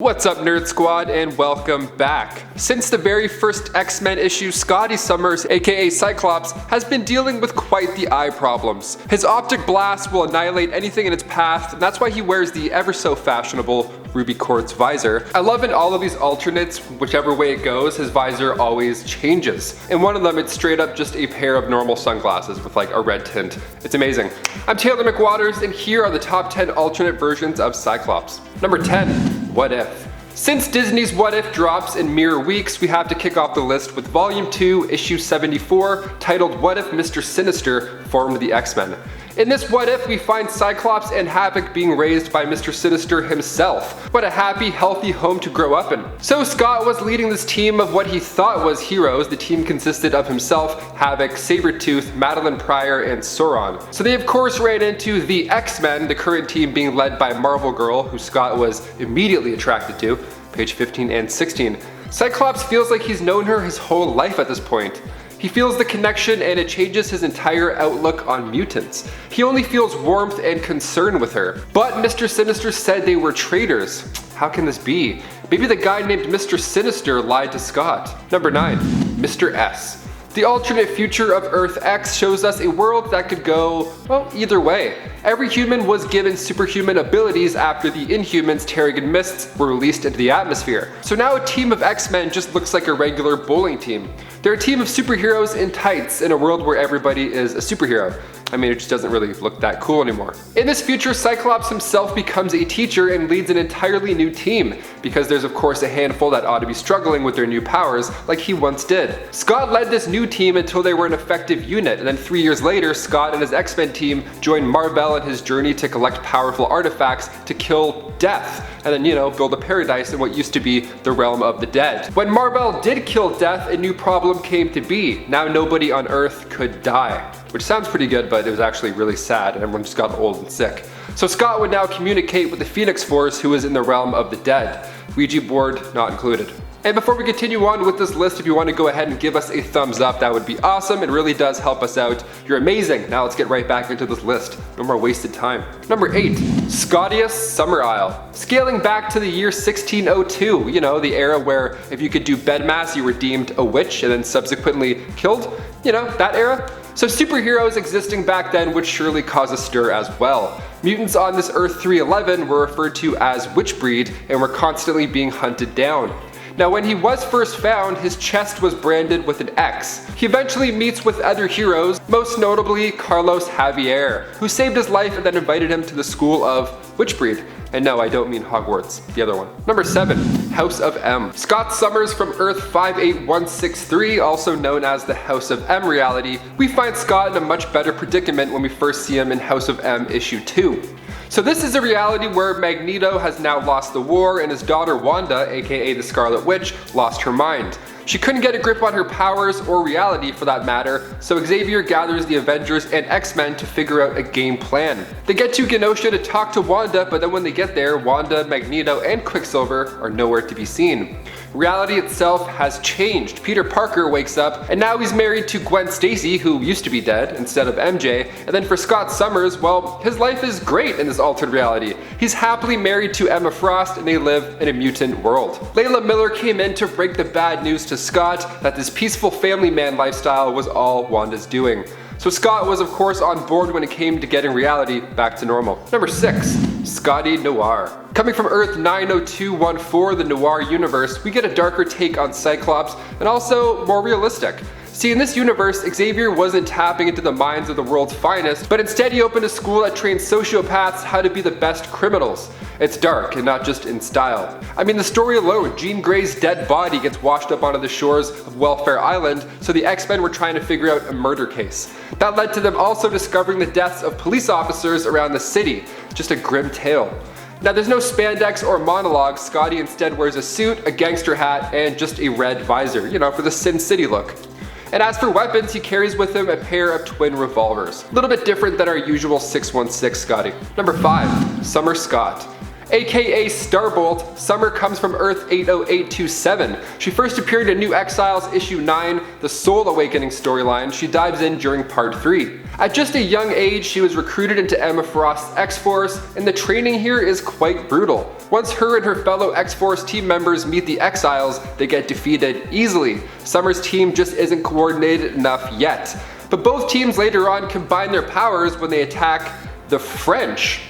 What's up, Nerd Squad, and welcome back. Since the very first X-Men issue, Scotty Summers, aka Cyclops, has been dealing with quite the eye problems. His optic blast will annihilate anything in its path, and that's why he wears the ever so fashionable ruby quartz visor. I love in all of these alternates, whichever way it goes, his visor always changes. In one of them, it's straight up just a pair of normal sunglasses with like a red tint. It's amazing. I'm Taylor McWatters, and here are the top 10 alternate versions of Cyclops. Number 10. What If? Since Disney's What If drops in mere weeks, we have to kick off the list with Volume 2, Issue 74, titled What If Mr. Sinister Formed the X-Men. In this What If, we find Cyclops and Havoc being raised by Mr. Sinister himself. What a happy, healthy home to grow up in. So Scott was leading this team of what he thought was heroes. The team consisted of himself, Havoc, Sabretooth, Madeline Pryor, and Sauron. So they of course ran into the X-Men, the current team being led by Marvel Girl, who Scott was immediately attracted to, page 15 and 16. Cyclops feels like he's known her his whole life at this point. He feels the connection and it changes his entire outlook on mutants. He only feels warmth and concern with her. But Mr. Sinister said they were traitors. How can this be? Maybe the guy named Mr. Sinister lied to Scott. Number 9. Mr. S. The alternate future of Earth X shows us a world that could go, well, either way. Every human was given superhuman abilities after the Inhumans Terrigen Mists were released into the atmosphere. So now a team of X-Men just looks like a regular bowling team. They're a team of superheroes in tights in a world where everybody is a superhero. I mean, it just doesn't really look that cool anymore. In this future, Cyclops himself becomes a teacher and leads an entirely new team, because there's of course a handful that ought to be struggling with their new powers, like he once did. Scott led this new team until they were an effective unit, and then 3 years later, Scott and his X-Men team joined Mar-Vell in his journey to collect powerful artifacts to kill Death, and then, build a paradise in what used to be the realm of the dead. When Mar-Vell did kill Death, a new problem came to be. Now nobody on Earth could die. Which sounds pretty good, but it was actually really sad and everyone just got old and sick. So Scott would now communicate with the Phoenix Force, who is in the realm of the dead. Ouija board not included. And before we continue on with this list, if you want to go ahead and give us a thumbs up, that would be awesome. It really does help us out. You're amazing. Now let's get right back into this list. No more wasted time. Number 8. Scotius Summerisle. Scaling back to the year 1602, the era where if you could do bed mass, you were deemed a witch and then subsequently killed. That era. So superheroes existing back then would surely cause a stir as well. Mutants on this Earth 311 were referred to as Witchbreed and were constantly being hunted down. Now when he was first found, his chest was branded with an X. He eventually meets with other heroes, most notably Carlos Xavier, who saved his life and then invited him to the school of Witchbreed. And no, I don't mean Hogwarts, the other one. Number 7. House of M. Scott Summers from Earth 58163, also known as the House of M reality. We find Scott in a much better predicament when we first see him in House of M issue 2. So this is a reality where Magneto has now lost the war and his daughter Wanda, aka the Scarlet Witch, lost her mind. She couldn't get a grip on her powers or reality for that matter, so Xavier gathers the Avengers and X-Men to figure out a game plan. They get to Genosha to talk to Wanda, but then when they get there, Wanda, Magneto, and Quicksilver are nowhere to be seen. Reality itself has changed. Peter Parker wakes up, and now he's married to Gwen Stacy, who used to be dead, instead of MJ. And then for Scott Summers, well, his life is great in this altered reality. He's happily married to Emma Frost, and they live in a mutant world. Layla Miller came in to break the bad news to Scott that this peaceful family man lifestyle was all Wanda's doing. So Scott was of course on board when it came to getting reality back to normal. Number 6. Scotty Noir. Coming from Earth 90214, the Noir universe, we get a darker take on Cyclops and also more realistic. See, in this universe, Xavier wasn't tapping into the minds of the world's finest, but instead he opened a school that trains sociopaths how to be the best criminals. It's dark and not just in style. I mean, the story alone, Jean Grey's dead body gets washed up onto the shores of Welfare Island, so the X-Men were trying to figure out a murder case. That led to them also discovering the deaths of police officers around the city. Just a grim tale. Now there's no spandex or monologue. Scotty instead wears a suit, a gangster hat, and just a red visor, for the Sin City look. And as for weapons, he carries with him a pair of twin revolvers. A little bit different than our usual 616 Scotty. Number 5. Summer Scott. aka Starbolt, Summer comes from Earth 80827. She first appeared in New Exiles issue 9, the Soul Awakening storyline. She dives in during part 3. At just a young age, she was recruited into Emma Frost's X-Force, and the training here is quite brutal. Once her and her fellow X-Force team members meet the Exiles, they get defeated easily. Summer's team just isn't coordinated enough yet. But both teams later on combine their powers when they attack the French.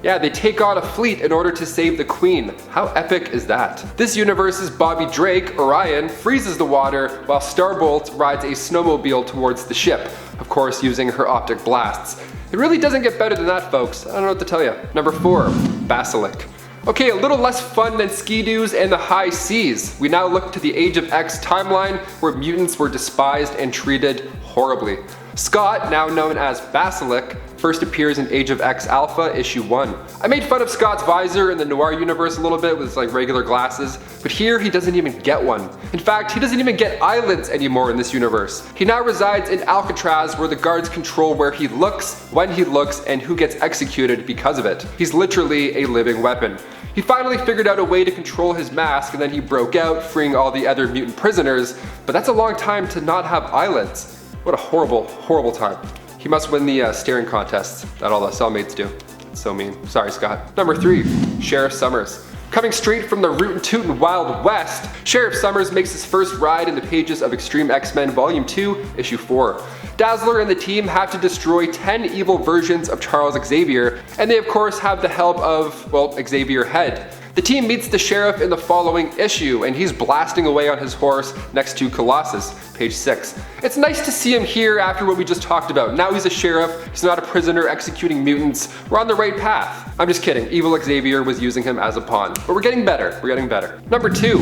Yeah, they take on a fleet in order to save the Queen. How epic is that? This universe's Bobby Drake, Orion, freezes the water while Starbolt rides a snowmobile towards the ship, of course using her optic blasts. It really doesn't get better than that, folks. I don't know what to tell you. Number 4, Basilisk. Okay, a little less fun than Ski-Doos and the High Seas. We now look to the Age of X timeline where mutants were despised and treated horribly. Scott, now known as Basilisk, first appears in Age of X Alpha issue 1. I made fun of Scott's visor in the Noir universe a little bit with his regular glasses, but here he doesn't even get one. In fact, he doesn't even get eyelids anymore in this universe. He now resides in Alcatraz where the guards control where he looks, when he looks, and who gets executed because of it. He's literally a living weapon. He finally figured out a way to control his mask and then he broke out, freeing all the other mutant prisoners, but that's a long time to not have eyelids. What a horrible, horrible time. He must win the staring contests that all the cellmates do. It's so mean. Sorry, Scott. Number 3, Sheriff Summers. Coming straight from the Rootin' Tootin' Wild West, Sheriff Summers makes his first ride in the pages of Extreme X-Men Volume 2, Issue 4. Dazzler and the team have to destroy 10 evil versions of Charles Xavier, and they of course have the help of, well, Xavier Head. The team meets the sheriff in the following issue, and he's blasting away on his horse next to Colossus, page 6. It's nice to see him here after what we just talked about. Now he's a sheriff, he's not a prisoner executing mutants. We're on the right path. I'm just kidding, evil Xavier was using him as a pawn. But we're getting better, we're getting better. Number 2,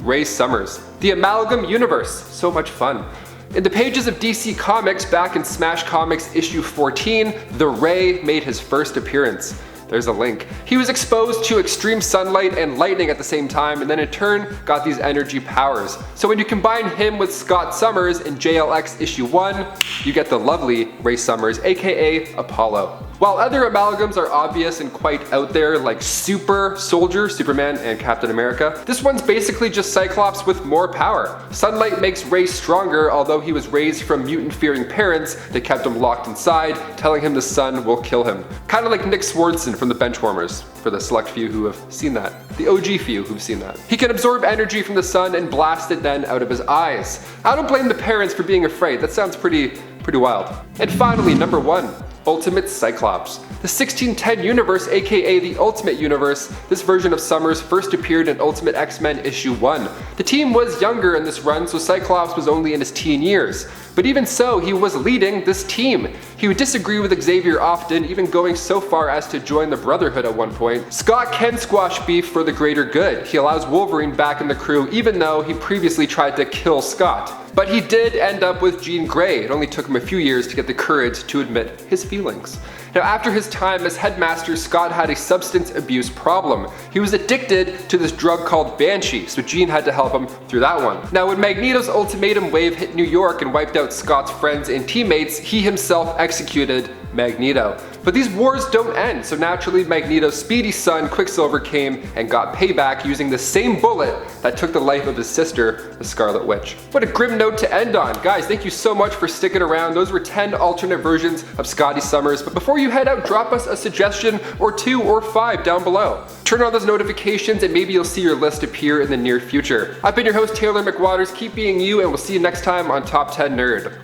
Ray Summers. The Amalgam Universe, so much fun. In the pages of DC Comics back in Smash Comics issue 14, the Ray made his first appearance. There's a link. He was exposed to extreme sunlight and lightning at the same time, and then in turn got these energy powers. So when you combine him with Scott Summers in JLX issue 1, you get the lovely Ray Summers, aka Apollo. While other amalgams are obvious and quite out there, like Super Soldier, Superman, and Captain America, this one's basically just Cyclops with more power. Sunlight makes Ray stronger, although he was raised from mutant-fearing parents that kept him locked inside, telling him the sun will kill him. Kind of like Nick Swardson from the Benchwarmers, for the select few who have seen that. The OG few who've seen that. He can absorb energy from the sun and blast it then out of his eyes. I don't blame the parents for being afraid. That sounds pretty wild. And finally, number 1. Ultimate Cyclops. The 1610 universe, aka the Ultimate Universe, this version of Summers first appeared in Ultimate X-Men issue 1. The team was younger in this run, so Cyclops was only in his teen years. But even so, he was leading this team. He would disagree with Xavier often, even going so far as to join the Brotherhood at one point. Scott can squash beef for the greater good. He allows Wolverine back in the crew, even though he previously tried to kill Scott. But he did end up with Jean Grey. It only took him a few years to get the courage to admit his feelings. Now, after his time as headmaster, Scott had a substance abuse problem. He was addicted to this drug called Banshee, so Jean had to help him through that one. Now, when Magneto's ultimatum wave hit New York and wiped out Scott's friends and teammates, he himself executed Magneto. But these wars don't end, so naturally Magneto's speedy son Quicksilver came and got payback using the same bullet that took the life of his sister, the Scarlet Witch. What a grim note to end on. Guys, thank you so much for sticking around. Those were 10 alternate versions of Scotty Summers, but before you head out, drop us a suggestion or 2 or 5 down below. Turn on those notifications and maybe you'll see your list appear in the near future. I've been your host Taylor McWatters. Keep being you, and we'll see you next time on Top 10 Nerd.